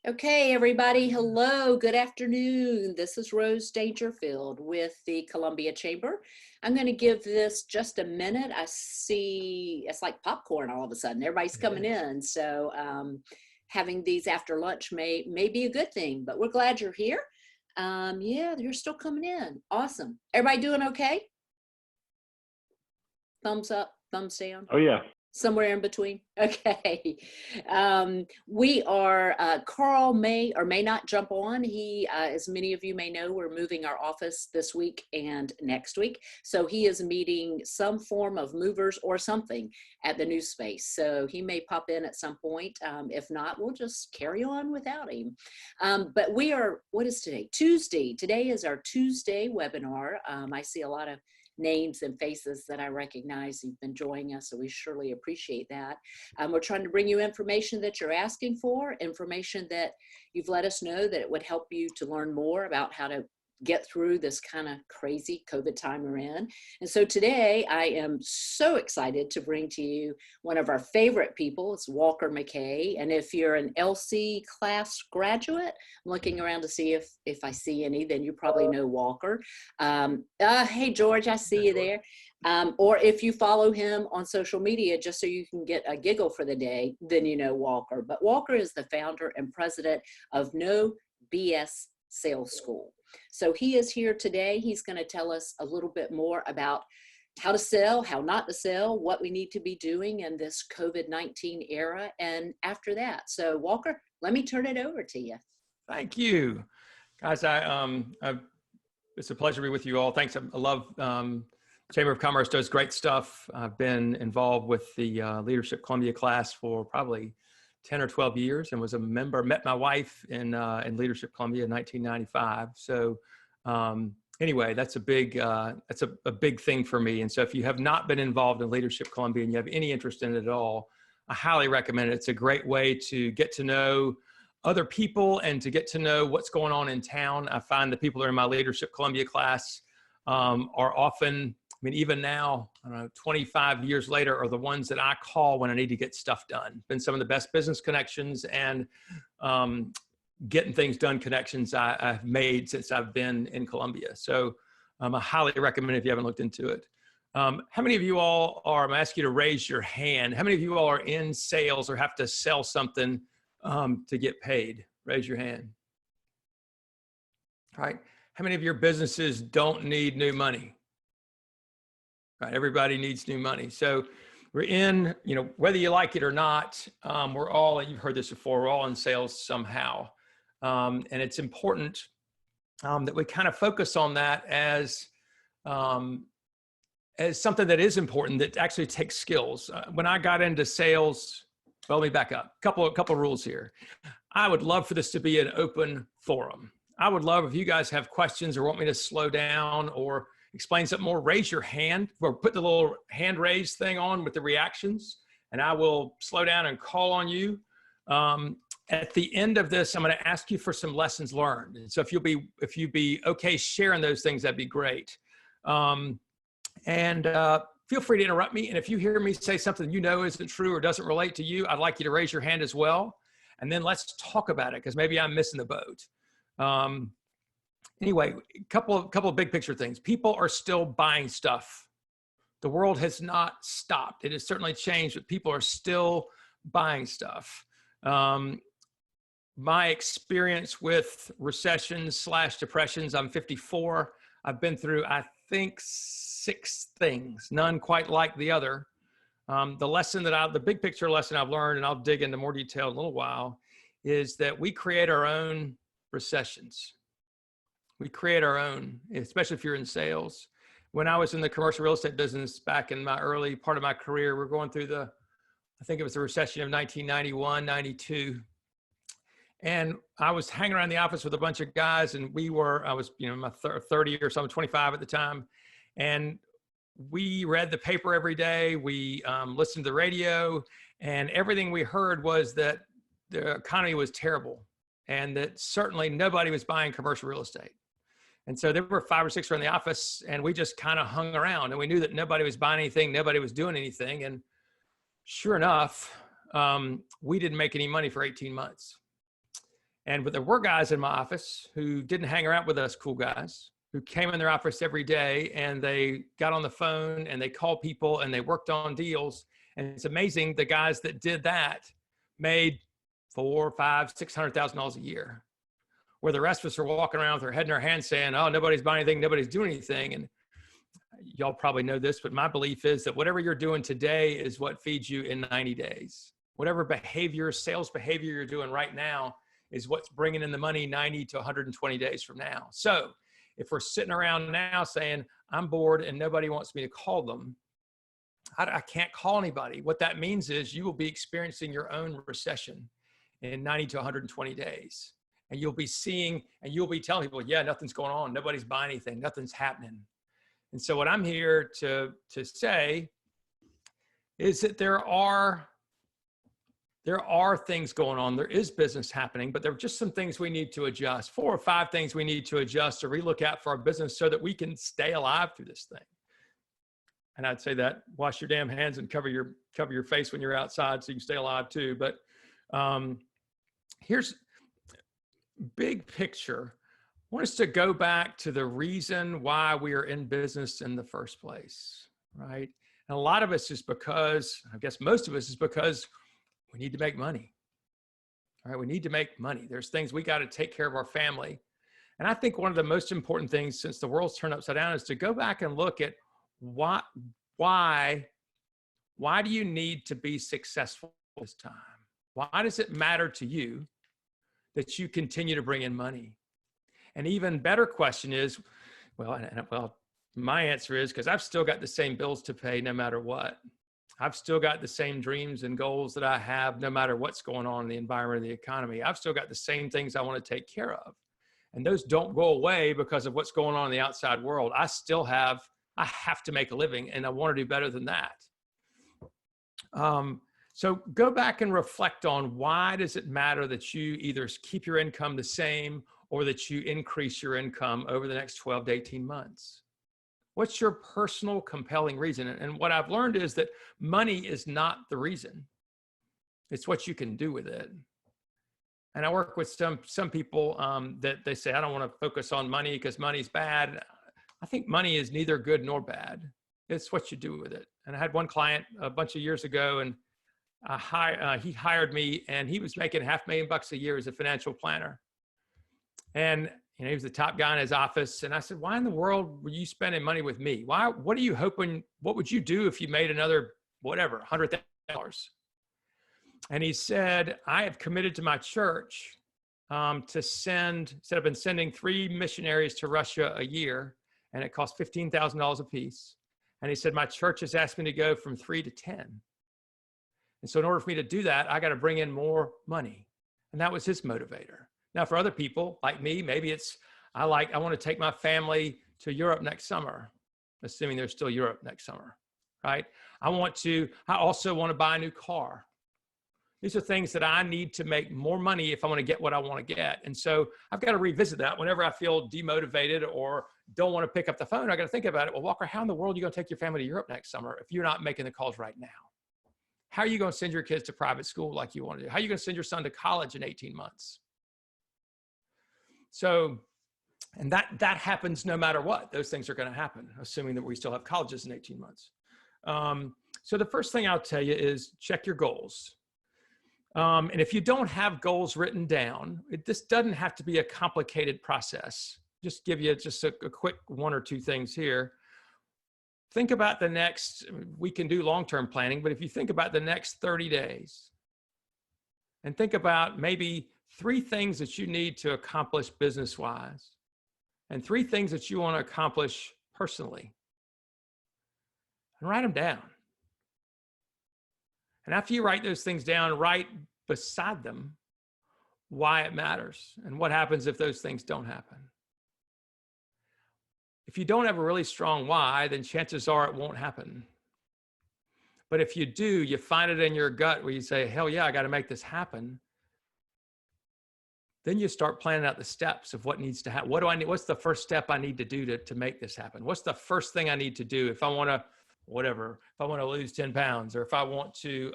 Okay, everybody, hello, good afternoon. This is Rose Dangerfield with the Columbia Chamber. I'm going to give this just a minute. I see it's like popcorn all of a sudden. Everybody's coming in. So having these after lunch may be a good thing, but we're glad you're here. Yeah, you're still coming in. Awesome. Everybody doing okay? Thumbs up, thumbs down? Oh, yeah. Somewhere in between. Okay. We are, Carl may or may not jump on. He, as many of you may know, we're moving our office this week and next week. So he is meeting some form of movers or something at the new space. So he may pop in at some point. If not, we'll just carry on without him. But we are, what is today? Tuesday. Today is our Tuesday webinar. I see a lot of names and faces that I recognize. You've been joining us, so we surely appreciate that. We're trying to bring you information that you're asking for, information that you've let us know that it would help you to learn more about how to get through this kind of crazy COVID time we're in. And so today I am so excited to bring to you one of our favorite people. It's Walker McKay. And if you're an LC class graduate, I'm looking around to see if I see any, then you probably know Walker. Hey, George, I see you there. Or if you follow him on social media, just so you can get a giggle for the day, then you know Walker. But Walker is the founder and president of No BS Sales School. So he is here today. He's going to tell us a little bit more about how to sell, how not to sell, what we need to be doing in this COVID-19 era, and after that. So Walker, let me turn it over to you. Thank you. Guys, it's a pleasure to be with you all. Thanks. I love Chamber of Commerce does great stuff. I've been involved with the Leadership Columbia class for probably 10 or 12 years and was a member, met my wife in Leadership Columbia in 1995. So anyway, that's a big thing for me. And so if you have not been involved in Leadership Columbia and you have any interest in it at all, I highly recommend it. It's a great way to get to know other people and to get to know what's going on in town. I find the people that are in my Leadership Columbia class are often, I mean, even now, I don't know, 25 years later, are the ones that I call when I need to get stuff done. Been some of the best business connections and getting things done connections I've made since I've been in Columbia. So I highly recommend it if you haven't looked into it. How many of you all are, I'm gonna ask you to raise your hand. How many of you all are in sales or have to sell something to get paid? Raise your hand. All right. How many of your businesses don't need new money? Right, everybody needs new money. So we're in, whether you like it or not, we're all, you've heard this before, we're all in sales somehow. And it's important that we kind of focus on that as something that is important, that actually takes skills. When I got into sales, well, let me back up. Couple of rules here. I would love for this to be an open forum. I would love if you guys have questions or want me to slow down or explain something more, raise your hand or put the little hand raise thing on with the reactions, and I will slow down and call on you. At the end of this, I'm going to ask you for some lessons learned. And so if you'd be okay sharing those things, that'd be great. Feel free to interrupt me. And if you hear me say something isn't true or doesn't relate to you, I'd like you to raise your hand as well. And then let's talk about it, because maybe I'm missing the boat. Anyway, a couple of big picture things. People are still buying stuff. The world has not stopped. It has certainly changed, but people are still buying stuff. My experience with recessions / depressions, I'm 54. I've been through, I think, 6 things, none quite like the other. The big picture lesson I've learned, and I'll dig into more detail in a little while, is that we create our own recessions. We create our own, especially if you're in sales. When I was in the commercial real estate business back in my early part of my career, we're going through I think it was the recession of 1991, 92. And I was hanging around the office with a bunch of guys, and I was, my 30 or something, 25 at the time. And we read the paper every day. We listened to the radio, and everything we heard was that the economy was terrible and that certainly nobody was buying commercial real estate. And so there were 5 or 6 around the office, and we just kind of hung around, and we knew that nobody was buying anything. Nobody was doing anything. And sure enough, we didn't make any money for 18 months. But there were guys in my office who didn't hang around with us cool guys, who came in their office every day and they got on the phone and they called people and they worked on deals. And it's amazing, the guys that did that made $400,000, $500,000, $600,000 a year, where the rest of us are walking around with our head in our hands saying, oh, nobody's buying anything, nobody's doing anything. And y'all probably know this, but my belief is that whatever you're doing today is what feeds you in 90 days. Whatever behavior, sales behavior you're doing right now is what's bringing in the money 90 to 120 days from now. So if we're sitting around now saying, I'm bored and nobody wants me to call them, I can't call anybody. What that means is you will be experiencing your own recession in 90 to 120 days. And you'll be seeing, and you'll be telling people, yeah, nothing's going on. Nobody's buying anything. Nothing's happening. And so what I'm here to say is that there are things going on. There is business happening, but there are just some things we need to adjust. 4 or 5 things we need to adjust or relook at for our business so that we can stay alive through this thing. And I'd say that wash your damn hands and cover your face when you're outside so you can stay alive too. But here's big picture. I want us to go back to the reason why we are in business in the first place, right? And a lot of us is because, I guess most of us is because we need to make money. All right, we need to make money. There's things we got to take care of our family. And I think one of the most important things since the world's turned upside down is to go back and look at why do you need to be successful this time? Why does it matter to you that you continue to bring in money? An even better question is, well, my answer is because I've still got the same bills to pay no matter what. I've still got the same dreams and goals that I have no matter what's going on in the environment of the economy. I've still got the same things I want to take care of. And those don't go away because of what's going on in the outside world. I have to make a living and I want to do better than that. So go back and reflect on why does it matter that you either keep your income the same or that you increase your income over the next 12 to 18 months? What's your personal compelling reason? And what I've learned is that money is not the reason. It's what you can do with it. And I work with some people that they say, I don't want to focus on money because money's bad. I think money is neither good nor bad. It's what you do with it. And I had one client a bunch of years ago, and he hired me, and he was making $500,000 a year as a financial planner. And he was the top guy in his office. And I said, why in the world were you spending money with me? What are you hoping, what would you do if you made another, whatever, $100,000? And he said, I have committed to my church said I've been sending 3 missionaries to Russia a year, and it costs $15,000 a piece. And he said, my church has asked me to go from 3 to 10. And so in order for me to do that, I got to bring in more money. And that was his motivator. Now, for other people like me, maybe it's, I want to take my family to Europe next summer, assuming there's still Europe next summer, right? I also want to buy a new car. These are things that I need to make more money if I want to get what I want to get. And so I've got to revisit that whenever I feel demotivated or don't want to pick up the phone. I got to think about it. Well, Walker, how in the world are you going to take your family to Europe next summer if you're not making the calls right now? How are you going to send your kids to private school like you want to do? How are you going to send your son to college in 18 months? So, and that happens no matter what. Those things are going to happen, assuming that we still have colleges in 18 months. So the first thing I'll tell you is check your goals. And if you don't have goals written down, this doesn't have to be a complicated process. Just give you a quick 1 or 2 things here. Think about we can do long-term planning, but if you think about the next 30 days and think about maybe 3 things that you need to accomplish business-wise and 3 things that you want to accomplish personally, and write them down. And after you write those things down, write beside them why it matters and what happens if those things don't happen. If you don't have a really strong why, then chances are it won't happen. But if you do, you find it in your gut where you say, hell yeah, I got to make this happen. Then you start planning out the steps of what needs to happen. What's the first step I need to do to make this happen? What's the first thing I need to do if I want to lose 10 pounds, or if I want to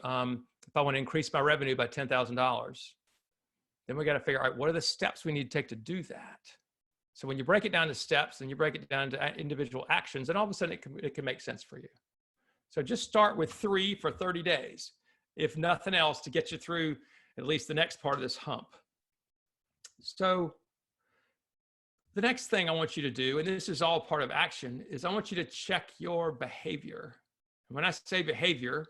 increase my revenue by $10,000, Then we got to figure out what are the steps we need to take to do that. So when you break it down to steps and you break it down to individual actions, then all of a sudden it can make sense for you. So just start with 3 for 30 days, if nothing else, to get you through at least the next part of this hump. So the next thing I want you to do, and this is all part of action, is I want you to check your behavior. And when I say behavior,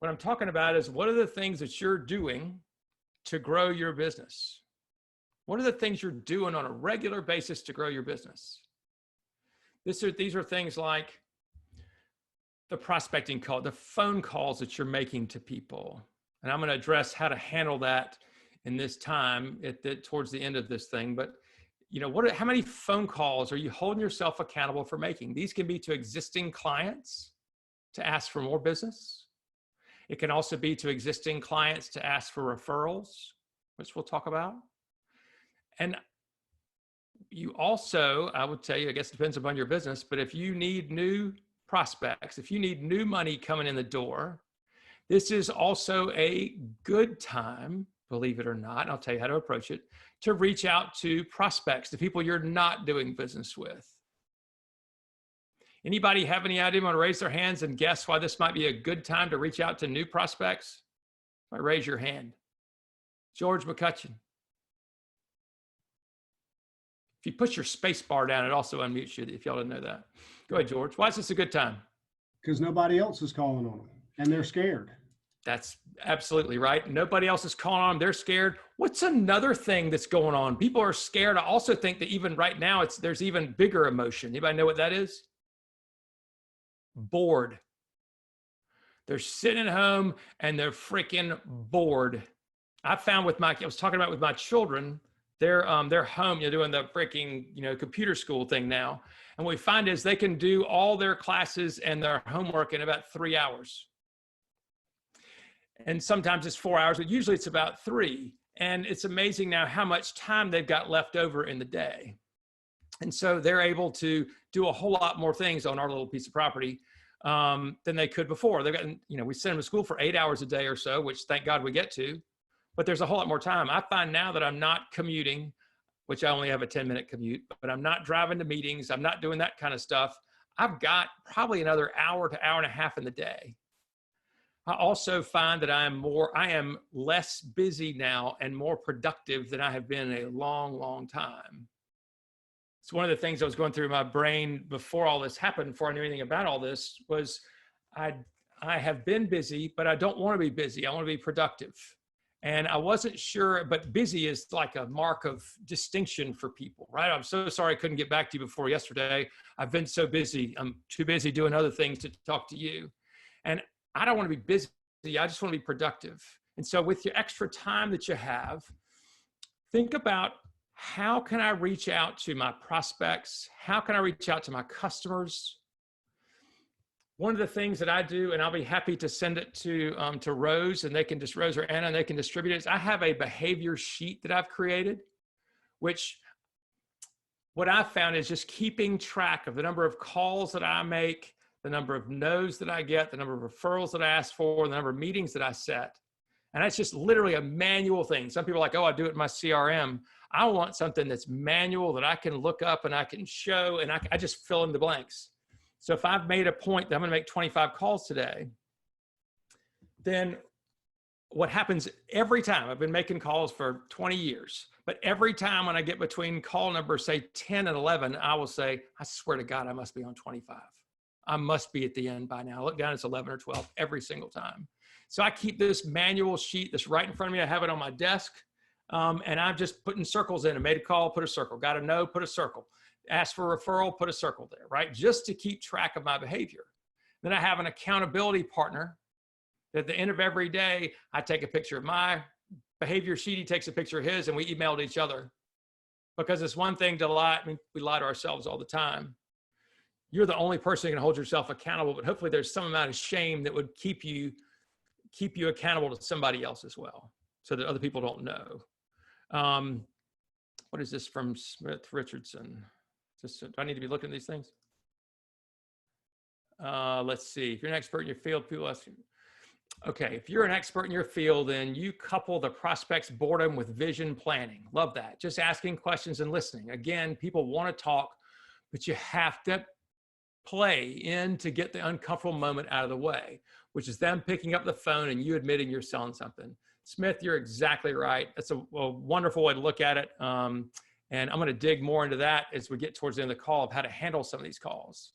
what I'm talking about is what are the things that you're doing to grow your business? What are the things you're doing on a regular basis to grow your business? These are things like the prospecting call, the phone calls that you're making to people. And I'm going to address how to handle that in this time towards the end of this thing. But how many phone calls are you holding yourself accountable for making? These can be to existing clients to ask for more business. It can also be to existing clients to ask for referrals, which we'll talk about. And you also, I would tell you, I guess it depends upon your business, but if you need new prospects, if you need new money coming in the door, this is also a good time, believe it or not, and I'll tell you how to approach it, to reach out to prospects, to people you're not doing business with. Anybody have any idea? Want to raise their hands and guess why this might be a good time to reach out to new prospects? Raise your hand. George McCutcheon. If you push your space bar down, it also unmutes you, if y'all didn't know that. Go ahead, George. Why is this a good time? Because nobody else is calling on them and they're scared. That's absolutely right. Nobody else is calling on them. They're scared. What's another thing that's going on? People are scared. I also think that even right now, there's even bigger emotion. Anybody know what that is? Bored. They're sitting at home and they're freaking bored. I found I was talking about with my children, they're home, doing the freaking, computer school thing now. And what we find is they can do all their classes and their homework in about 3 hours. And sometimes it's 4 hours, but usually it's about 3. And it's amazing now how much time they've got left over in the day. And so they're able to do a whole lot more things on our little piece of property than they could before. They've got, we send them to school for 8 hours a day or so, which thank God we get to, but there's a whole lot more time. I find now that I'm not commuting, which I only have a 10-minute commute, but I'm not driving to meetings. I'm not doing that kind of stuff. I've got probably another hour to hour and a half in the day. I also find that I am less busy now and more productive than I have been in a long, long time. It's one of the things I was going through my brain before all this happened, before I knew anything about all this, was I have been busy, but I don't want to be busy. I want to be productive. And I wasn't sure, but busy is like a mark of distinction for people, right? I'm so sorry I couldn't get back to you before yesterday. I've been so busy. I'm too busy doing other things to talk to you. And I don't want to be busy. I just want to be productive. And so with your extra time that you have, think about, how can I reach out to my prospects? How can I reach out to my customers? One of the things that I do, and I'll be happy to send it to Rose, and Rose or Anna, and they can distribute it, is I have a behavior sheet that I've created, which what I've found is just keeping track of the number of calls that I make, the number of no's that I get, the number of referrals that I ask for, the number of meetings that I set. And that's just literally a manual thing. Some people are like, oh, I do it in my CRM. I want something that's manual that I can look up and I can show, and I just fill in the blanks. So if I've made a point that I'm going to make 25 calls today, then what happens every time, I've been making calls for 20 years, but every time when I get between call number, say 10 and 11, I will say, I swear to God, I must be on 25. I must be at the end by now. I look down, it's 11 or 12 every single time. So I keep this manual sheet that's right in front of me. I have it on my desk. And I'm just putting circles in. I made a call, put a circle. Got a no, put a circle. Ask for a referral, put a circle there, right? Just to keep track of my behavior. Then I have an accountability partner. At the end of every day, I take a picture of my behavior sheet. He takes a picture of his, and we email to each other. Because it's one thing to lie. I mean, we lie to ourselves all the time. You're the only person who can hold yourself accountable, but hopefully there's some amount of shame that would keep you accountable to somebody else as well, so that other people don't know. What is this from Smith Richardson? Do I need to be looking at these things? Let's see. If you're an expert in your field, people ask you. Okay, if you're an expert in your field, then you couple the prospect's boredom with vision planning. Love that. Just asking questions and listening. Again, people want to talk, but you have to play in to get the uncomfortable moment out of the way, which is them picking up the phone and you admitting you're selling something. Smith, you're exactly right. That's a wonderful way to look at it. And I'm going to dig more into that as we get towards the end of the call of how to handle some of these calls.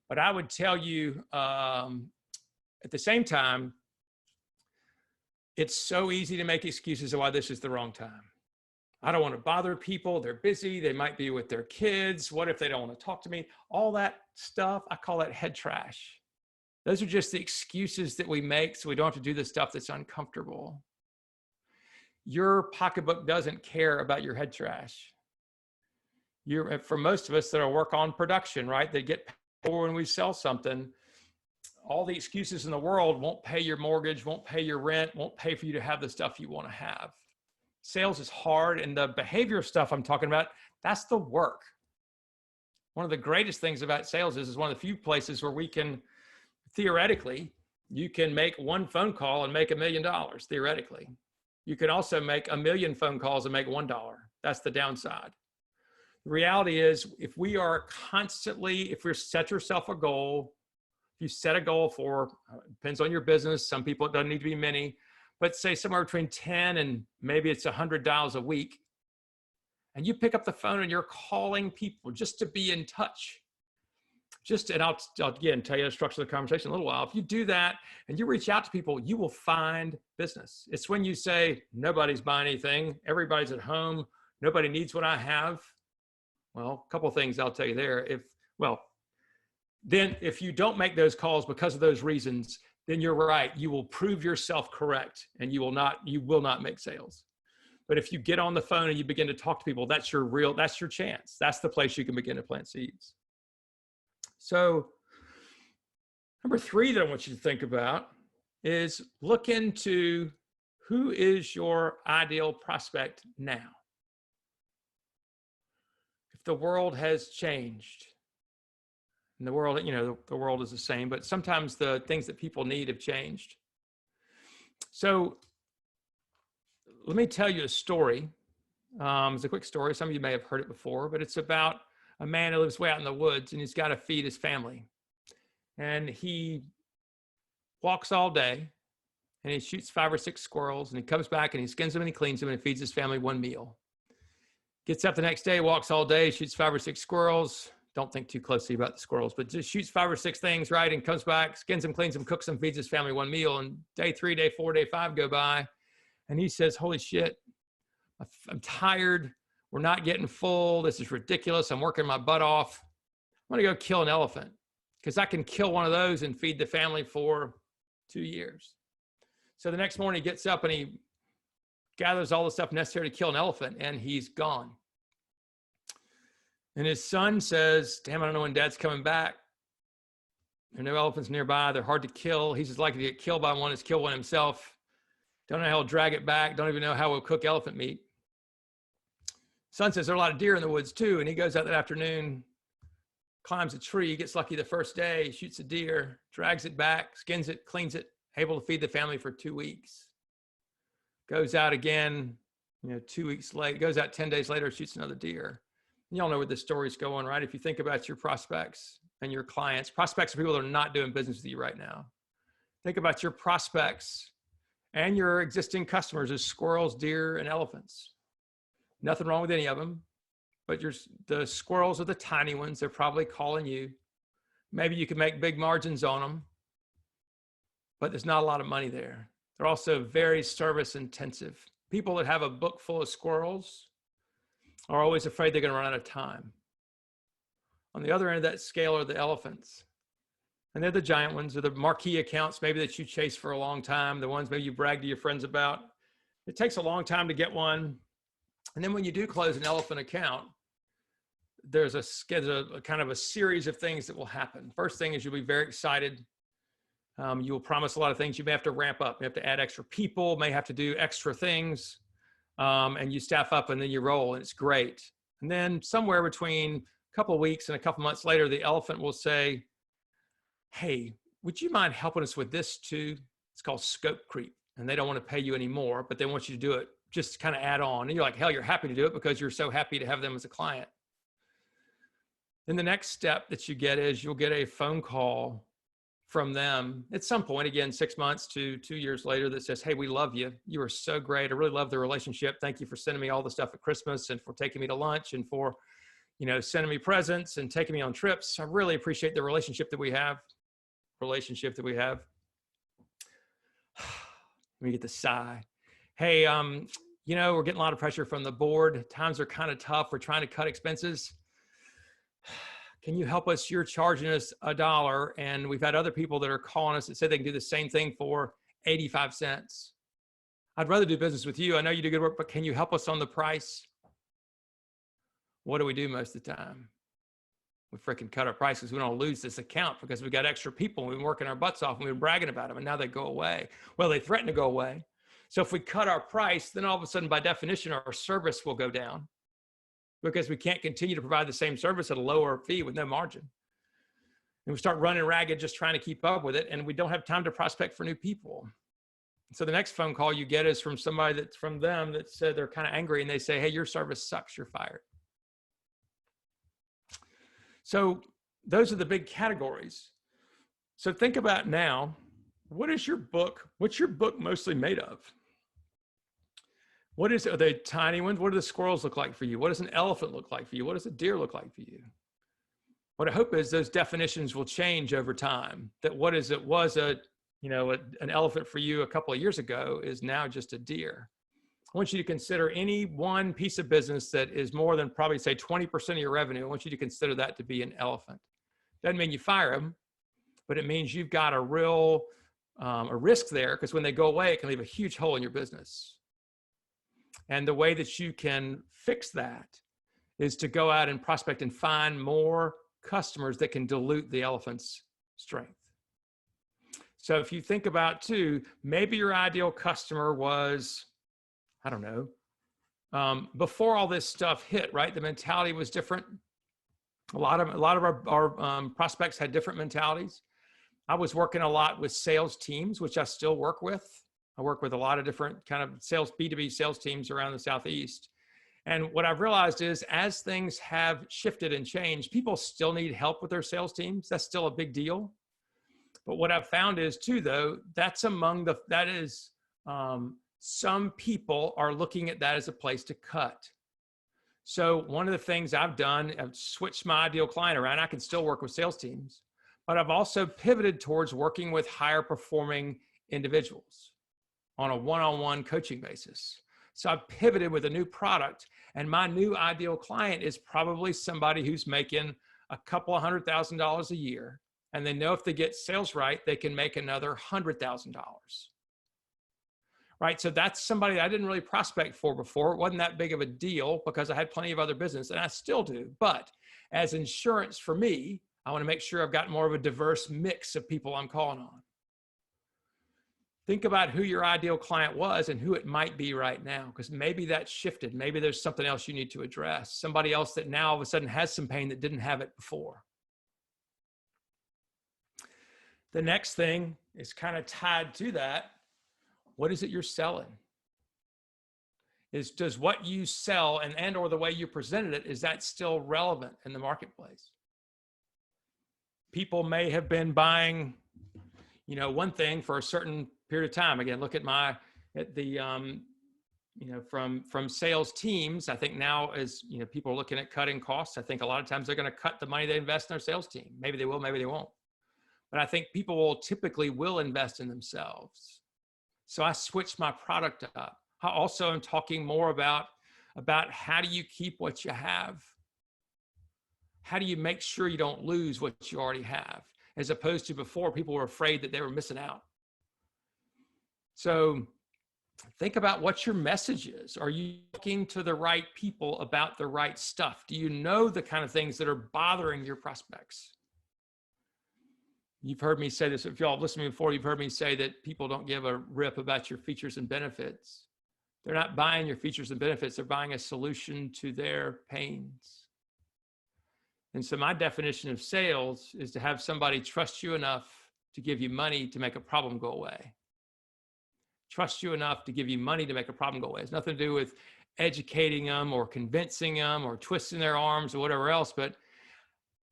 But I would tell you at the same time, it's so easy to make excuses of why this is the wrong time. I don't want to bother people. They're busy. They might be with their kids. What if they don't want to talk to me? All that stuff, I call that head trash. Those are just the excuses that we make so we don't have to do the stuff that's uncomfortable. Your pocketbook doesn't care about your head trash. For most of us that are work on production, right? They get paid when we sell something. All the excuses in the world won't pay your mortgage, won't pay your rent, won't pay for you to have the stuff you want to have. Sales is hard, and the behavior stuff I'm talking about, that's the work. One of the greatest things about sales is one of the few places where we can, theoretically, you can make one phone call and make $1 million, theoretically. You can also make 1 million phone calls and make $1. That's the downside. The reality is, if we are constantly, if you set yourself a goal, if you set a goal for, depends on your business, some people it doesn't need to be many, but say somewhere between 10 and maybe it's 100 dials a week, and you pick up the phone and you're calling people just to be in touch. And I'll again tell you the structure of the conversation in a little while. If you do that and you reach out to people, you will find business. It's when you say, nobody's buying anything, everybody's at home, nobody needs what I have. Well, a couple of things I'll tell you there. Then if you don't make those calls because of those reasons, then you're right. You will prove yourself correct and you will not make sales. But if you get on the phone and you begin to talk to people, that's your chance. That's the place you can begin to plant seeds. So number 3 that I want you to think about is look into who is your ideal prospect now. If the world has changed, and the world, the world is the same, but sometimes the things that people need have changed. So let me tell you a story. It's a quick story. Some of you may have heard it before, but it's about a man who lives way out in the woods and he's got to feed his family. And he walks all day and he shoots 5 or 6 squirrels and he comes back and he skins them and he cleans them and he feeds his family 1 meal. Gets up the next day, walks all day, shoots 5 or 6 squirrels. Don't think too closely about the squirrels, but just shoots 5 or 6 things, right? And comes back, skins them, cleans them, cooks them, feeds his family 1 meal. And day 3, day 4, day 5 go by. And he says, holy shit, I'm tired. We're not getting full. This is ridiculous. I'm working my butt off. I'm going to go kill an elephant because I can kill one of those and feed the family for 2 years. So the next morning he gets up and he gathers all the stuff necessary to kill an elephant and he's gone. And his son says, damn, I don't know when dad's coming back. There are no elephants nearby. They're hard to kill. He's as likely to get killed by one as kill one himself. Don't know how he'll drag it back. Don't even know how we'll cook elephant meat. Son says there are a lot of deer in the woods too. And he goes out that afternoon, climbs a tree, gets lucky the first day, shoots a deer, drags it back, skins it, cleans it, able to feed the family for 2 weeks. Goes out again, 2 weeks later, goes out 10 days later, shoots another deer. Y'all know where this story's going, right? If you think about your prospects and your clients, prospects are people that are not doing business with you right now. Think about your prospects and your existing customers as squirrels, deer, and elephants. Nothing wrong with any of them, but the squirrels are the tiny ones. They're probably calling you. Maybe you can make big margins on them, but there's not a lot of money there. They're also very service intensive. People that have a book full of squirrels are always afraid they're going to run out of time. On the other end of that scale are the elephants. And they're the giant ones, or the marquee accounts maybe that you chase for a long time, the ones maybe you brag to your friends about. It takes a long time to get one. And then when you do close an elephant account, there's a kind of a series of things that will happen. First thing is you'll be very excited. You will promise a lot of things. You may have to ramp up. You have to add extra people, may have to do extra things. And you staff up and then you roll and it's great. And then somewhere between a couple of weeks and a couple of months later, the elephant will say, hey, would you mind helping us with this too? It's called scope creep. And they don't want to pay you anymore, but they want you to do it, just kind of add on. And you're like, hell, you're happy to do it because you're so happy to have them as a client. Then the next step that you get is you'll get a phone call from them at some point, again, 6 months to 2 years later, that says, hey, we love you. You are so great. I really love the relationship. Thank you for sending me all the stuff at Christmas and for taking me to lunch and for, sending me presents and taking me on trips. I really appreciate the relationship that we have. Let me get the sigh. Hey, we're getting a lot of pressure from the board. Times are kind of tough. We're trying to cut expenses. Can you help us? You're charging us $1, and we've had other people that are calling us that say they can do the same thing for 85 cents. I'd rather do business with you. I know you do good work, but can you help us on the price? What do we do most of the time? We freaking cut our prices. We don't lose this account because we got extra people. We've been working our butts off and we've been bragging about them, and now they go away. Well, they threaten to go away. So if we cut our price, then all of a sudden, by definition, our service will go down, because we can't continue to provide the same service at a lower fee with no margin. And we start running ragged just trying to keep up with it, and we don't have time to prospect for new people. So the next phone call you get is from somebody that's from them that said they're kind of angry, and they say, hey, your service sucks, you're fired. So those are the big categories. So think about now, what's your book mostly made of? Are they tiny ones? What do the squirrels look like for you? What does an elephant look like for you? What does a deer look like for you? What I hope is those definitions will change over time. That an elephant for you a couple of years ago is now just a deer. I want you to consider any one piece of business that is more than probably say 20% of your revenue. I want you to consider that to be an elephant. Doesn't mean you fire them, but it means you've got a real a risk there, because when they go away, it can leave a huge hole in your business. And the way that you can fix that is to go out and prospect and find more customers that can dilute the elephant's strength. So if you think about too, maybe your ideal customer was, I don't know, before all this stuff hit, right? The mentality was different. A lot of our prospects had different mentalities. I was working a lot with sales teams, which I still work with. I work with a lot of different kind of B2B sales teams around the Southeast. And what I've realized is, as things have shifted and changed, people still need help with their sales teams. That's still a big deal. But what I've found is too, though, some people are looking at that as a place to cut. So one of the things I've done, I've switched my ideal client around. I can still work with sales teams, but I've also pivoted towards working with higher performing individuals on a one-on-one coaching basis. So I've pivoted with a new product, and my new ideal client is probably somebody who's making a couple of $100,000 a year, and they know if they get sales right, they can make another $100,000. Right? So that's somebody that I didn't really prospect for before. It wasn't that big of a deal because I had plenty of other business, and I still do. But as insurance for me, I want to make sure I've got more of a diverse mix of people I'm calling on. Think about who your ideal client was and who it might be right now, because maybe that's shifted. Maybe there's something else you need to address. Somebody else that now all of a sudden has some pain that didn't have it before. The next thing is kind of tied to that. What is it you're selling? Does what you sell and or the way you presented it, is that still relevant in the marketplace? People may have been buying, one thing for a certain period of time. Again, look at from sales teams. I think now as, people are looking at cutting costs, I think a lot of times they're going to cut the money they invest in their sales team. Maybe they will, maybe they won't. But I think people typically will invest in themselves. So I switched my product up. I also am talking more about how do you keep what you have? How do you make sure you don't lose what you already have? As opposed to before, people were afraid that they were missing out. So think about what your message is. Are you talking to the right people about the right stuff? Do you know the kind of things that are bothering your prospects? You've heard me say this. If y'all have listened to me before, you've heard me say that people don't give a rip about your features and benefits. They're not buying your features and benefits. They're buying a solution to their pains. And so my definition of sales is to have somebody trust you enough to give you money to make a problem go away. trust you enough to give you money to make a problem go away. It has nothing to do with educating them or convincing them or twisting their arms or whatever else.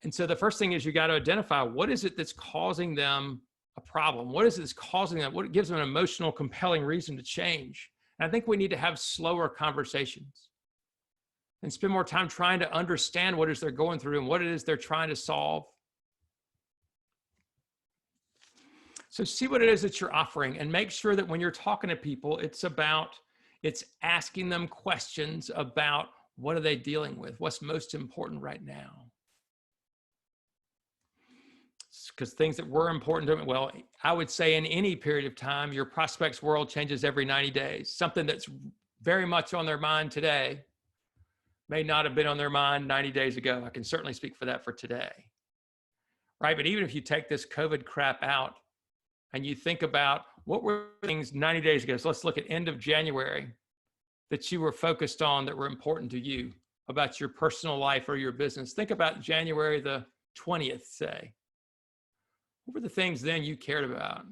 And so the first thing is you got to identify what is it that's causing them a problem? What is it that's causing them? What gives them an emotional, compelling reason to change? And I think we need to have slower conversations and spend more time trying to understand what it is they're going through and what it is they're trying to solve. So see what it is that you're offering and make sure that when you're talking to people, it's asking them questions about what are they dealing with? What's most important right now? Because things that were important to them, well, I would say in any period of time, your prospect's world changes every 90 days. Something that's very much on their mind today may not have been on their mind 90 days ago. I can certainly speak for that for today, right? But even if you take this COVID crap out and you think about what were things 90 days ago, so let's look at end of January that you were focused on that were important to you about your personal life or your business. Think about January the 20th, say. What were the things then you cared about?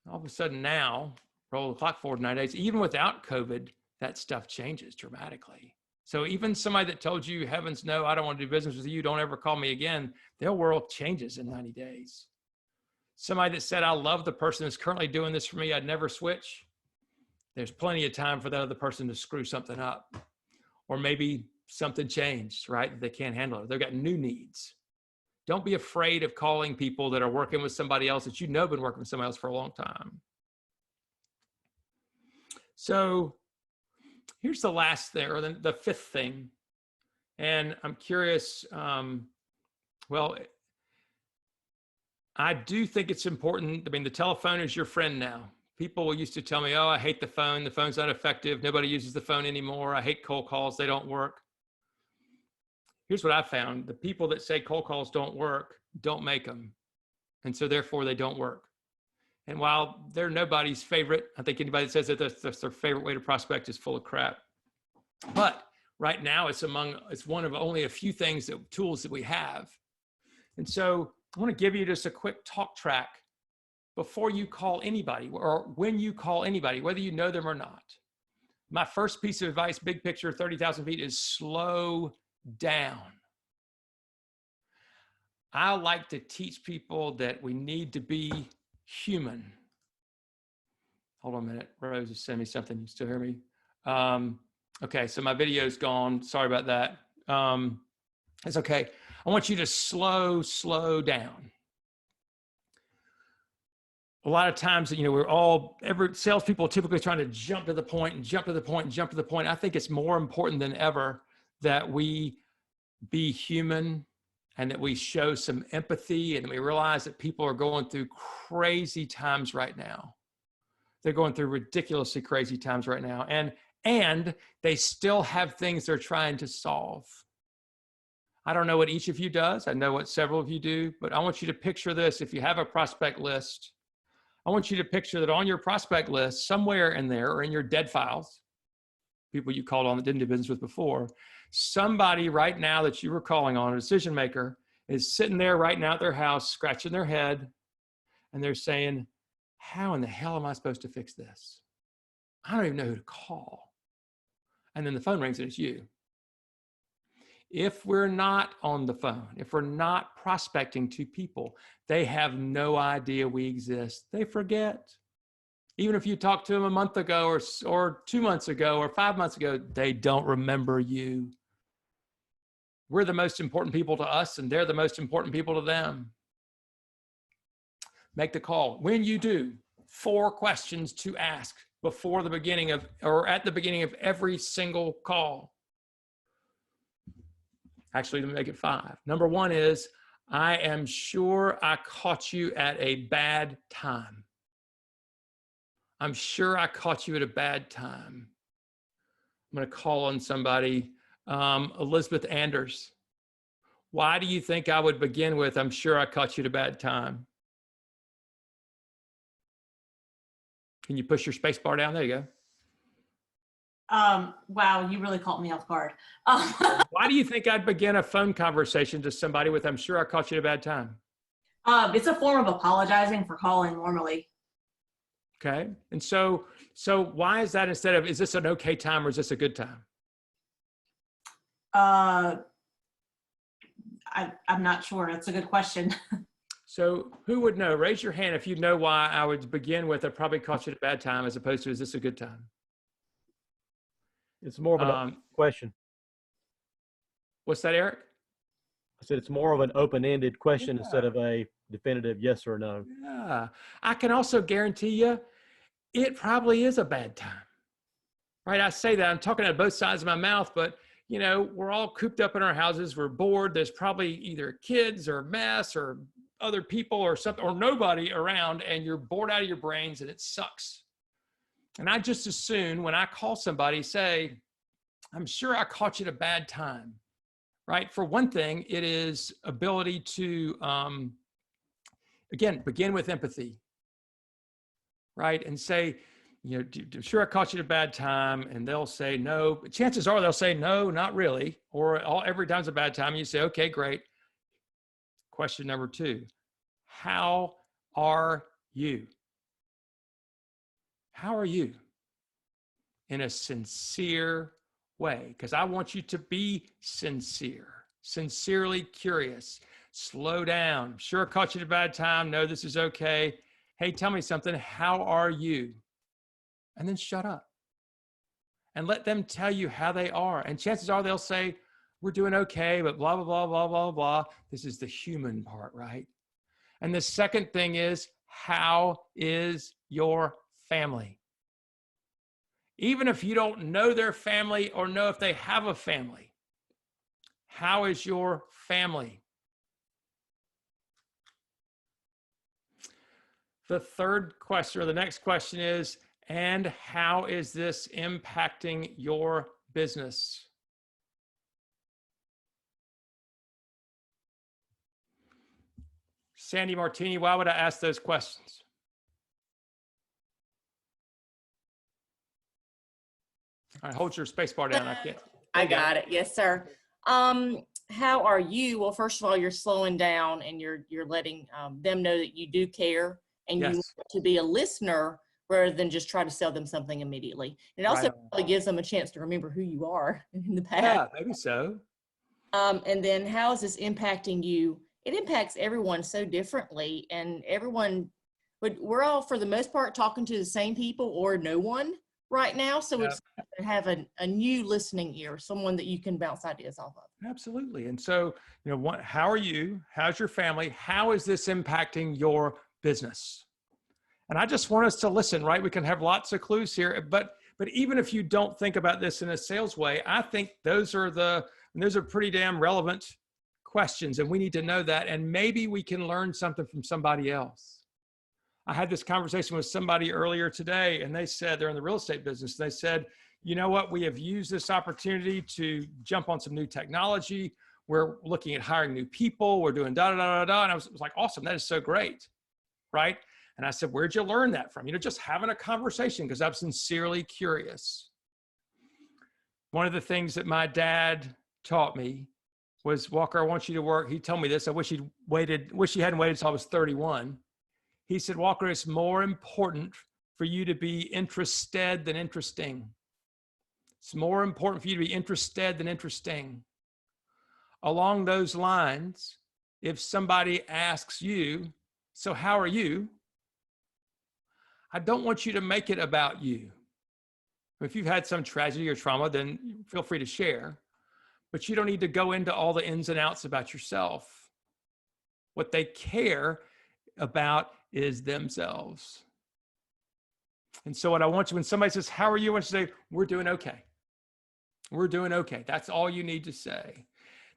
All of a sudden now, roll the clock forward 9 days, even without COVID, that stuff changes dramatically. So even somebody that told you, heavens no, I don't want to do business with you, don't ever call me again, their world changes in 90 days. Somebody that said, I love the person that's currently doing this for me, I'd never switch. There's plenty of time for that other person to screw something up. Or maybe something changed, right? They can't handle it. They've got new needs. Don't be afraid of calling people that are working with somebody else that you know been working with somebody else for a long time. So here's the last thing, or the fifth thing. And I'm curious, well, I do think it's important. I mean, the telephone is your friend now. People used to tell me, oh, I hate the phone. The phone's not effective. Nobody uses the phone anymore. I hate cold calls. They don't work. Here's what I found. The people that say cold calls don't work, don't make them. And so therefore they don't work. And while they're nobody's favorite, I think anybody that says that that's their favorite way to prospect is full of crap. But right now it's one of only a few tools that we have. And so I want to give you just a quick talk track before you call anybody or when you call anybody, whether you know them or not. My first piece of advice, big picture, 30,000 feet, is slow down. I like to teach people that we need to be human. Hold on a minute. Rose just sent me something. You still hear me? Okay, so my video's gone. Sorry about that. It's okay. I want you to slow down. A lot of times, salespeople are typically trying to jump to the point and jump to the point and jump to the point. I think it's more important than ever that we be human and that we show some empathy and we realize that people are going through crazy times right now. They're going through ridiculously crazy times right now. And they still have things they're trying to solve. I don't know what each of you does. I know what several of you do, but I want you to picture this. If you have a prospect list, I want you to picture that on your prospect list, somewhere in there or in your dead files, people you called on that didn't do business with before, somebody right now that you were calling on, a decision maker, is sitting there right now at their house, scratching their head, and they're saying, how in the hell am I supposed to fix this? I don't even know who to call. And then the phone rings and it's you. If we're not on the phone, if we're not prospecting to people, they have no idea we exist. They forget. Even if you talked to them a month ago or 2 months ago or 5 months ago, they don't remember you. We're the most important people to us and they're the most important people to them. Make the call. When you do, 4 questions to ask before the beginning of, or at the beginning of every single call. Actually, let me make it 5. Number 1 is, I am sure I caught you at a bad time. I'm sure I caught you at a bad time. I'm going to call on somebody, Elizabeth Anders. Why do you think I would begin with, I'm sure I caught you at a bad time? Can you push your space bar down? There you go. Wow, you really caught me off guard. Why do you think I'd begin a phone conversation to somebody with, I'm sure I caught you at a bad time? It's a form of apologizing for calling normally. Okay. And so why is that instead of, is this an okay time or is this a good time? I'm not sure. That's a good question. So who would know? Raise your hand if you know why I would begin with, I probably caught you at a bad time as opposed to, is this a good time? It's more of a question. What's that, Eric? I said it's more of an open-ended question instead of a definitive yes or no. Yeah. I can also guarantee you it probably is a bad time, right? I say that I'm talking out of both sides of my mouth, but you know, we're all cooped up in our houses. We're bored. There's probably either kids or mess or other people or something or nobody around, and you're bored out of your brains and it sucks. And I just as soon when I call somebody say, I'm sure I caught you at a bad time, right? For one thing, it is ability to, again, begin with empathy, right? And say, you know, I'm sure I caught you at a bad time. And they'll say, no, but chances are they'll say, no, not really. Or every time's a bad time. And you say, okay, great. Question number 2, how are you? How are you? In a sincere way, because I want you to be sincere, sincerely curious. Slow down. Sure, I caught you at a bad time. No, this is okay. Hey, tell me something. How are you? And then shut up and let them tell you how they are. And chances are they'll say, we're doing okay, but blah, blah, blah, blah, blah, blah. This is the human part, right? And the second thing is, how is your family? Even if you don't know their family or know if they have a family, how is your family? The third question, or the next question is, and how is this impacting your business? Sandy Martini, why would I ask those questions? All right, hold your space bar down. I can't. I got it. Yes, sir. How are you? Well, first of all, you're slowing down and you're letting them know that you do care and you want to be a listener rather than just try to sell them something immediately. It also probably gives them a chance to remember who you are in the past. Yeah, maybe so. And then how is this impacting you? It impacts everyone so differently, and we're all, for the most part, talking to the same people or no one right now. So it's to have a new listening ear, someone that you can bounce ideas off of. Absolutely. And so, you know, how are you? How's your family? How is this impacting your business? And I just want us to listen, right? We can have lots of clues here, but even if you don't think about this in a sales way, I think those are pretty damn relevant questions, and we need to know that. And maybe we can learn something from somebody else. I had this conversation with somebody earlier today, and they said they're in the real estate business. They said, you know what? We have used this opportunity to jump on some new technology. We're looking at hiring new people. We're doing da, da, da, da, da. And I was like, awesome. That is so great. Right. And I said, where'd you learn that from? You know, just having a conversation because I'm sincerely curious. One of the things that my dad taught me was, Walker, I want you to work. He told me this. I wish he hadn't waited until I was 31. He said, Walker, it's more important for you to be interested than interesting. It's more important for you to be interested than interesting. Along those lines, if somebody asks you, so how are you? I don't want you to make it about you. If you've had some tragedy or trauma, then feel free to share, but you don't need to go into all the ins and outs about yourself. What they care about is themselves. And so what I want you, when somebody says, how are you? I want you to say, we're doing okay. We're doing okay. That's all you need to say.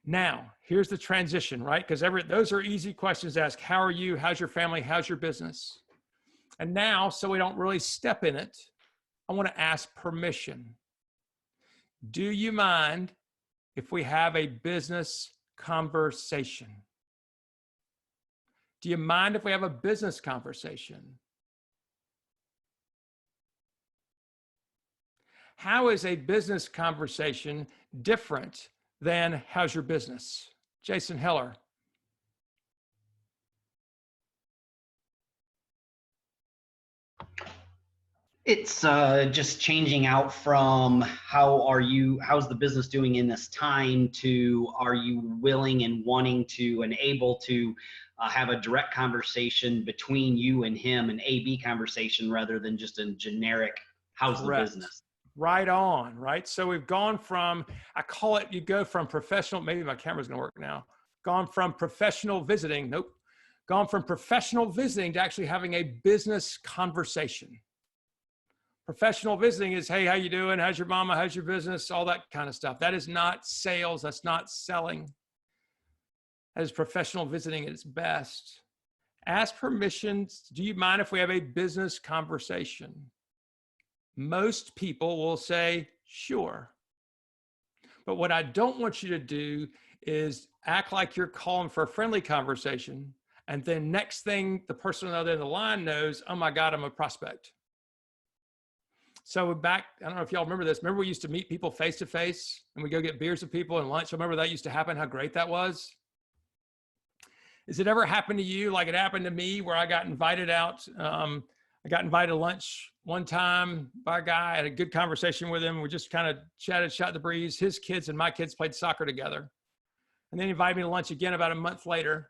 Now, here's the transition, right? Because those are easy questions to ask. How are you? How's your family? How's your business? And now, so we don't really step in it, I want to ask permission. Do you mind if we have a business conversation? Do you mind if we have a business conversation? How is a business conversation different than how's your business? Jason Heller. It's just changing out from how's the business doing in this time to are you willing and wanting to and able to have a direct conversation between you and him, an A/B conversation rather than just a generic how's the Correct. business. Right on, right? So we've gone from, I call it, you go from professional, maybe my camera's gonna work now, gone from professional visiting, nope, gone from professional visiting to actually having a business conversation. Professional visiting is, hey, how you doing? How's your mama? How's your business? All that kind of stuff. That is not sales. That's not selling. That is professional visiting at its best. Ask permission. Do you mind if we have a business conversation? Most people will say, sure. But what I don't want you to do is act like you're calling for a friendly conversation. And then next thing the person on the other end of the line knows, oh my God, I'm a prospect. So back, I don't know if y'all remember this. Remember we used to meet people face to face and we go get beers with people and lunch. Remember that used to happen, how great that was? Has it ever happened to you like it happened to me where I got invited out? I got invited to lunch one time by a guy. I had a good conversation with him. We just kind of chatted, shot the breeze. His kids and my kids played soccer together. And then he invited me to lunch again about a month later.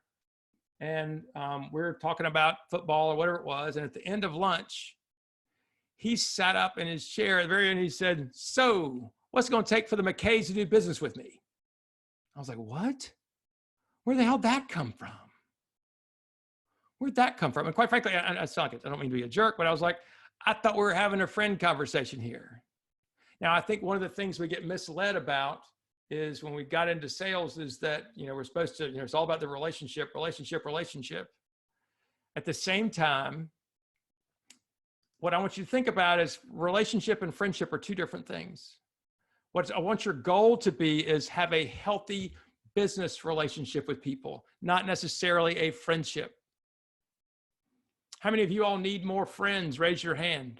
And we were talking about football or whatever it was. And at the end of lunch, he sat up in his chair at the very end. He said, so what's it going to take for the McKays to do business with me? I was like, what? Where the hell did that come from? Where'd that come from? And quite frankly, I sound like it. I don't mean to be a jerk, but I was like, I thought we were having a friend conversation here. Now, I think one of the things we get misled about is when we got into sales is that, we're supposed to, it's all about the relationship. At the same time, what I want you to think about is relationship and friendship are two different things. What I want your goal to be is have a healthy business relationship with people, not necessarily a friendship. How many of you all need more friends? Raise your hand.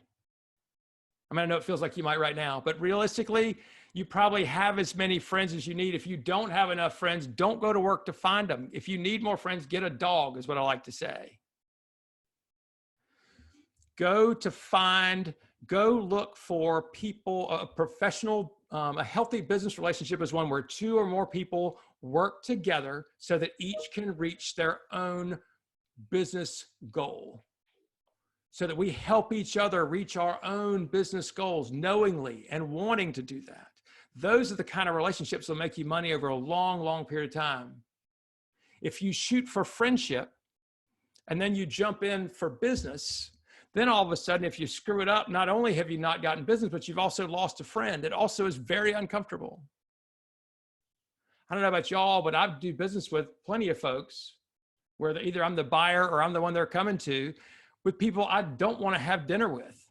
I mean, I know it feels like you might right now, but realistically, you probably have as many friends as you need. If you don't have enough friends, don't go to work to find them. If you need more friends, get a dog is what I like to say. Go look for people, a professional, a healthy business relationship is one where two or more people work together so that each can reach their own business goal. So that we help each other reach our own business goals knowingly and wanting to do that. Those are the kind of relationships that will make you money over a long, long period of time. If you shoot for friendship and then you jump in for business, then all of a sudden, if you screw it up, not only have you not gotten business, but you've also lost a friend. It also is very uncomfortable. I don't know about y'all, but I do business with plenty of folks where either I'm the buyer or I'm the one they're coming to, with people I don't want to have dinner with,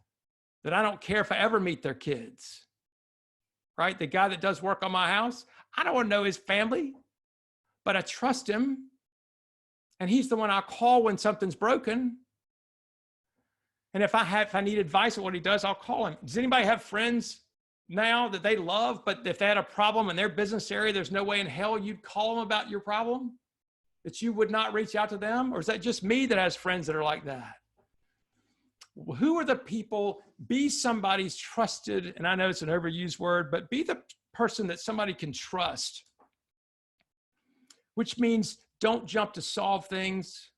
that I don't care if I ever meet their kids, right? The guy that does work on my house, I don't want to know his family, but I trust him. And he's the one I call when something's broken. And if I need advice on what he does, I'll call him. Does anybody have friends now that they love, but if they had a problem in their business area, there's no way in hell you'd call them about your problem, that you would not reach out to them? Or is that just me that has friends that are like that? Who are the people? Be somebody's trusted, and I know it's an overused word, but be the person that somebody can trust, which means don't jump to solve things.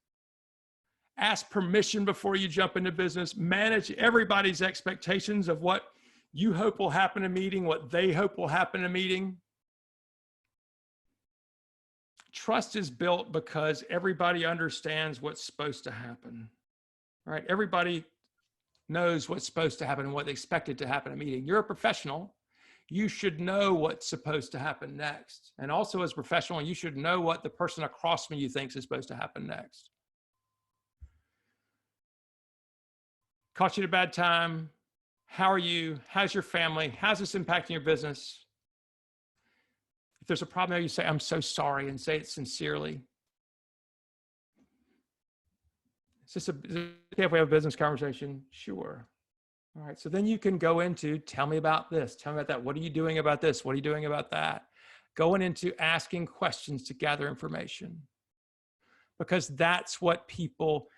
Ask permission before you jump into business. Manage everybody's expectations of what you hope will happen in a meeting, what they hope will happen in a meeting. Trust is built because everybody understands what's supposed to happen, right? Everybody knows what's supposed to happen and what they expected to happen in a meeting. You're a professional. You should know what's supposed to happen next. And also as a professional, you should know what the person across from you thinks is supposed to happen next. Caught you at a bad time. How are you? How's your family? How's this impacting your business? If there's a problem there, you say, I'm so sorry, and say it sincerely. Is it okay if we have a business conversation? Sure. All right, so then you can go into, tell me about this, tell me about that. What are you doing about this? What are you doing about that? Going into asking questions to gather information. Because that's what people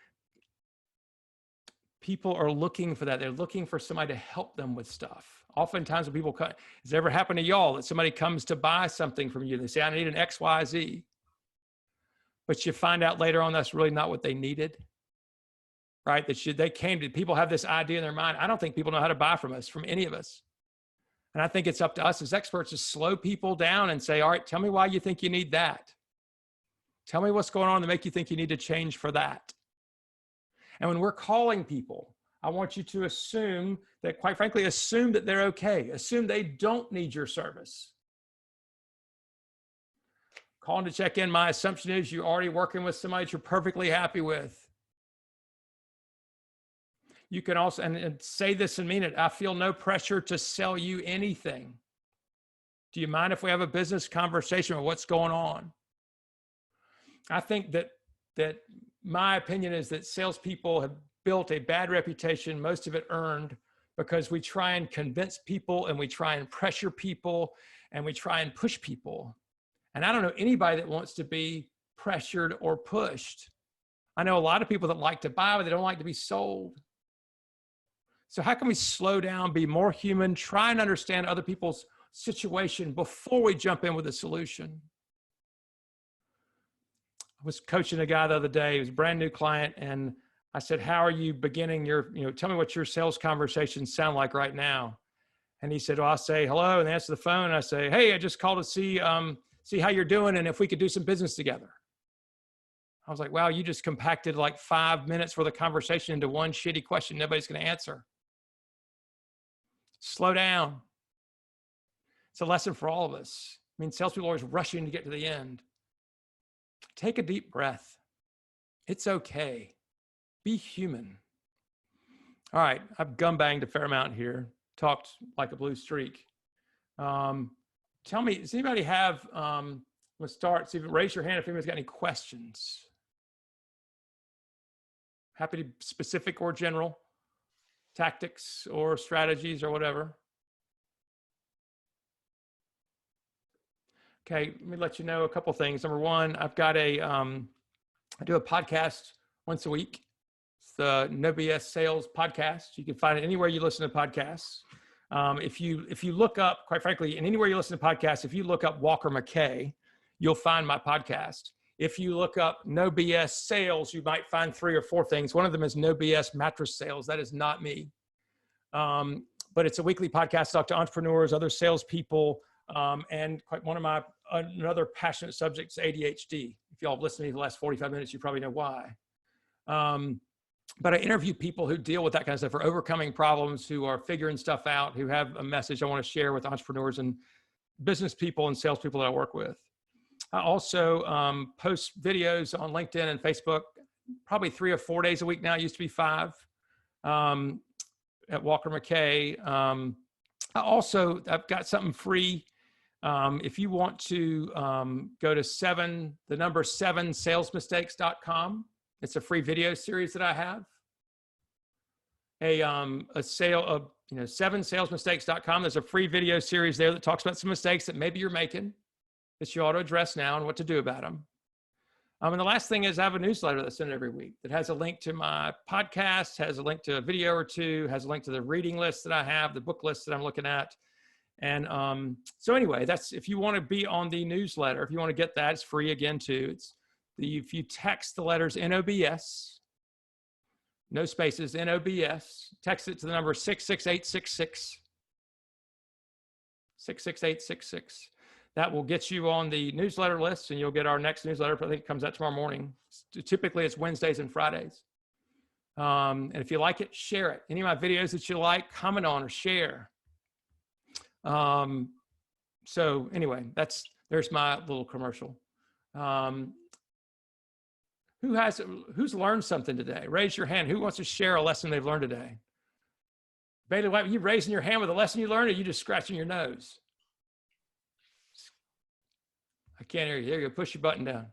People are looking for that. They're looking for somebody to help them with stuff. Oftentimes when people come, has it ever happened to y'all that somebody comes to buy something from you? They say, I need an XYZ. But you find out later on that's really not what they needed, right? They came to, people have this idea in their mind. I don't think people know how to buy from us, from any of us. And I think it's up to us as experts to slow people down and say, all right, tell me why you think you need that. Tell me what's going on to make you think you need to change for that. And when we're calling people, I want you to assume that, quite frankly, assume that they're okay. Assume they don't need your service. Calling to check in, my assumption is you're already working with somebody that you're perfectly happy with. You can also, and say this and mean it, I feel no pressure to sell you anything. Do you mind if we have a business conversation about what's going on? I think that my opinion is that salespeople have built a bad reputation, most of it earned, because we try and convince people and we try and pressure people and we try and push people. And I don't know anybody that wants to be pressured or pushed. I know a lot of people that like to buy, but they don't like to be sold. So how can we slow down, be more human, try and understand other people's situation before we jump in with a solution? I was coaching a guy the other day, he was a brand new client, and I said, how are you beginning your, tell me what your sales conversations sound like right now. And he said, well, I'll say hello and answer the phone. And I say, hey, I just called to see how you're doing and if we could do some business together. I was like, wow, you just compacted like 5 minutes worth of conversation into one shitty question nobody's going to answer. Slow down. It's a lesson for all of us. I mean, salespeople are always rushing to get to the end. Take a deep breath. It's okay. Be human. All right, I've gum banged a fair amount here. Talked like a blue streak. Tell me, does anybody have, let's start, see if raise your hand if anybody's got any questions. Happy to specific or general, tactics or strategies or whatever. Okay, let me let you know a couple things. Number one, I've got I do a podcast once a week. It's the No BS Sales Podcast. You can find it anywhere you listen to podcasts. If you look up, quite frankly, and anywhere you listen to podcasts, if you look up Walker McKay, you'll find my podcast. If you look up No BS Sales, you might find 3 or 4 things. One of them is No BS Mattress Sales. That is not me. But it's a weekly podcast. I talk to entrepreneurs, other salespeople, and quite one of my another passionate subject is ADHD. If y'all have listened to me the last 45 minutes, you probably know why. But I interview people who deal with that kind of stuff, are overcoming problems, who are figuring stuff out, who have a message I want to share with entrepreneurs and business people and salespeople that I work with. I also post videos on LinkedIn and Facebook, probably 3 or 4 days a week now. It used to be 5 at Walker McKay. I've got something free. If you want to go to 7salesmistakes.com. It's a free video series that I have. A sale of 7salesmistakes.com. There's a free video series there that talks about some mistakes that maybe you're making that you ought to address now and what to do about them. And the last thing is I have a newsletter that's in every week that has a link to my podcast, has a link to a video or 2, has a link to the reading list that I have, the book list that I'm looking at. And so anyway, that's, if you want to be on the newsletter, if you want to get that, it's free again too. If you text the letters NOBS, no spaces, NOBS, text it to the number 66866, 66866. That will get you on the newsletter list, and you'll get our next newsletter. I think it comes out tomorrow morning. Typically, it's Wednesdays and Fridays. And if you like it, share it. Any of my videos that you like, comment on or share. So anyway, there's my little commercial. Who's learned something today? Raise your hand. Who wants to share a lesson they've learned today? Bailey, are you raising your hand with a lesson you learned, or are you just scratching your nose? I can't hear you. There you go. Push your button down.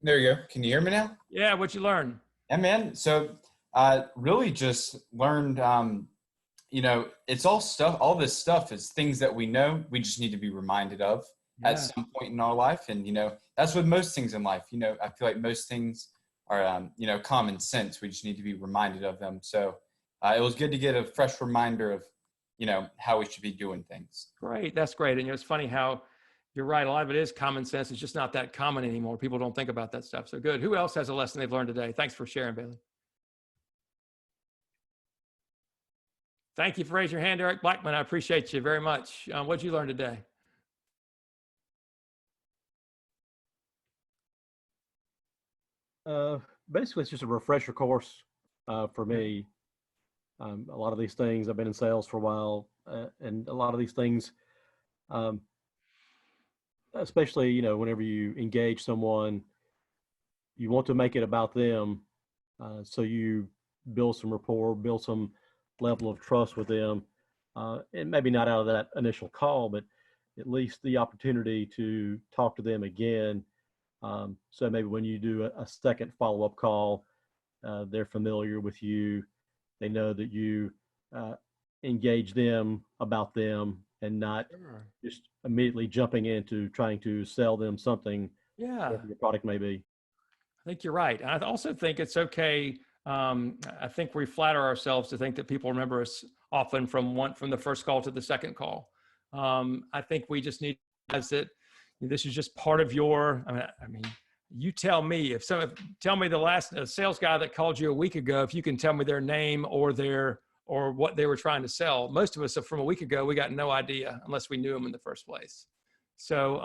There you go. Can you hear me now? Yeah, what'd you learn? Yeah, man. So really just learned, it's all this stuff is things that we know. We just need to be reminded of at some point in our life. And, that's with most things in life. I feel like most things common sense. We just need to be reminded of them. So it was good to get a fresh reminder of, how we should be doing things. Great. That's great. And it's funny how you're right. A lot of it is common sense. It's just not that common anymore. People don't think about that stuff. So good. Who else has a lesson they've learned today? Thanks for sharing, Bailey. Thank you for raising your hand, Eric Blackman. I appreciate you very much. What did you learn today? Basically, it's just a refresher course for me. A lot of these things, I've been in sales for a while, and a lot of these things, especially, whenever you engage someone, you want to make it about them. So you build some rapport, build some level of trust with them. And maybe not out of that initial call, but at least the opportunity to talk to them again. So maybe when you do a second follow-up call, they're familiar with you. They know that you engage them about them and not just immediately jumping into trying to sell them something, whatever your product may be. I think you're right. And I also think it's okay. I think we flatter ourselves to think that people remember us often from the first call to the second call. I think we just need to realize that this is just part of your, I mean, you tell me tell me the last sales guy that called you a week ago, if you can tell me their name or what they were trying to sell. Most of us from a week ago, we got no idea unless we knew them in the first place. So,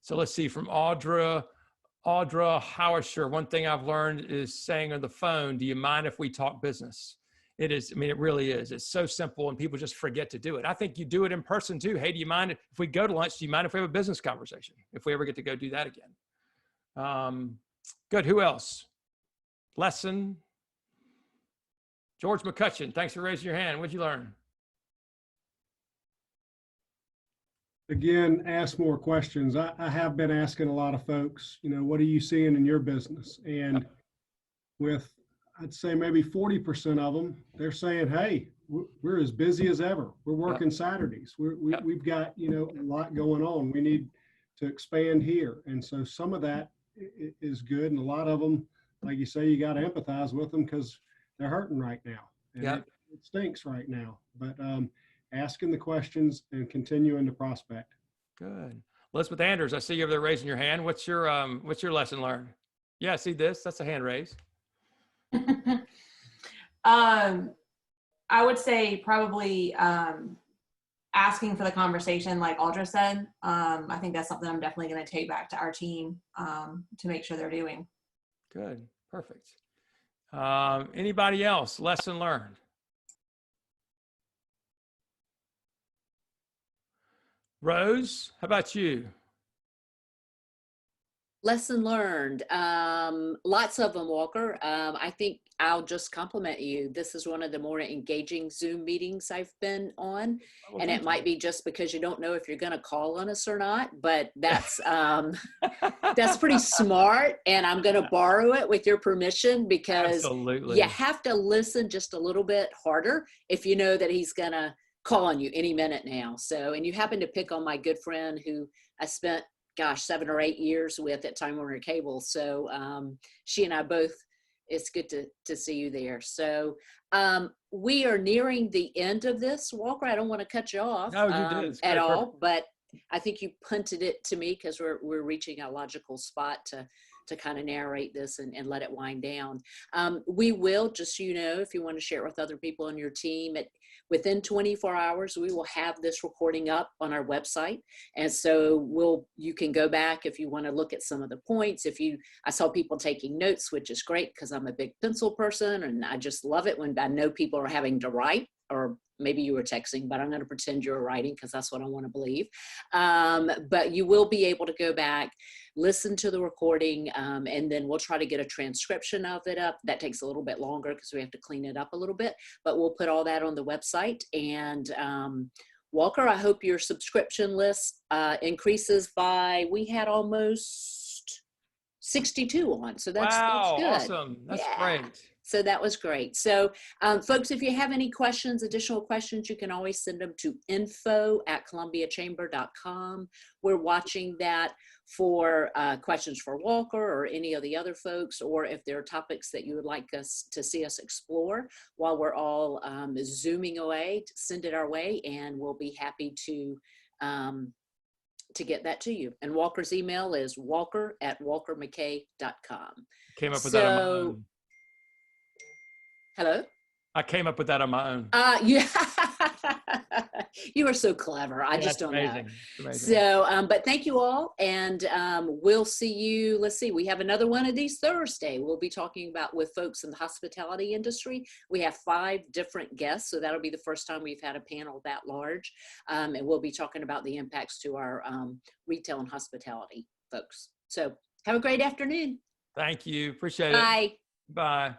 so let's see, from Audra Howisher, one thing I've learned is saying on the phone, do you mind if we talk business? It is, it really is. It's so simple and people just forget to do it. I think you do it in person too. Hey, do you mind if we go to lunch? Do you mind if we have a business conversation? If we ever get to go do that again. Good. Who else? Lesson. George McCutcheon, thanks for raising your hand. What'd you learn? Again, ask more questions. I have been asking a lot of folks, what are you seeing in your business? And with, I'd say maybe 40% of them, they're saying, hey, we're as busy as ever. We're working Saturdays. We've got, a lot going on. We need to expand here. And so some of that is good. And a lot of them, like you say, you got to empathize with them because they're hurting right now. And it stinks right now. But asking the questions and continuing to prospect. Good. Elizabeth Anders, I see you over there raising your hand. What's your lesson learned? Yeah, see this? That's a hand raise. I would say probably asking for the conversation, like Audra said. I think that's something I'm definitely going to take back to our team to make sure they're doing. Good. Perfect. Anybody else? Lesson learned? Rose, how about you? Lesson learned. Lots of them, Walker. I think I'll just compliment you. This is one of the more engaging Zoom meetings I've been on. And it might be just because you don't know if you're going to call on us or not, but that's pretty smart. And I'm going to borrow it with your permission because you have to listen just a little bit harder if you know that he's going to call on you any minute now. So, and you happen to pick on my good friend who I spent 7 or 8 years with at Time Warner Cable. So she and I both, it's good to see you there. So we are nearing the end of this. Walker, I don't want to cut you off at all, but I think you punted it to me because we're reaching a logical spot to kind of narrate this and let it wind down. We will, just so you know, if you want to share it with other people on your team, within 24 hours, we will have this recording up on our website. And so you can go back if you want to look at some of the points. I saw people taking notes, which is great because I'm a big pencil person and I just love it when I know people are having to write, or maybe you were texting, but I'm going to pretend you're writing because that's what I want to believe. But you will be able to go back, listen to the recording, and then we'll try to get a transcription of it up. That takes a little bit longer because we have to clean it up a little bit, but we'll put all that on the website. And Walker, I hope your subscription list increases by, we had almost 62 on. So that's good. Awesome. That's great. So that was great. So folks, if you have any questions, additional questions, you can always send them to info@columbiachamber.com. We're watching that for questions for Walker or any of the other folks, or if there are topics that you would like us to see us explore while we're all Zooming away, send it our way, and we'll be happy to get that to you. And Walker's email is walker@walkermckay.com. Came up with that on my own. Hello? I came up with that on my own. Yeah. You are so clever. I just don't know. It's amazing. So, but thank you all. And we'll see you. Let's see, we have another one of these Thursday. We'll be talking about with folks in the hospitality industry. We have 5 different guests. So that'll be the first time we've had a panel that large. And we'll be talking about the impacts to our retail and hospitality folks. So have a great afternoon. Thank you. Appreciate it. Bye. Bye.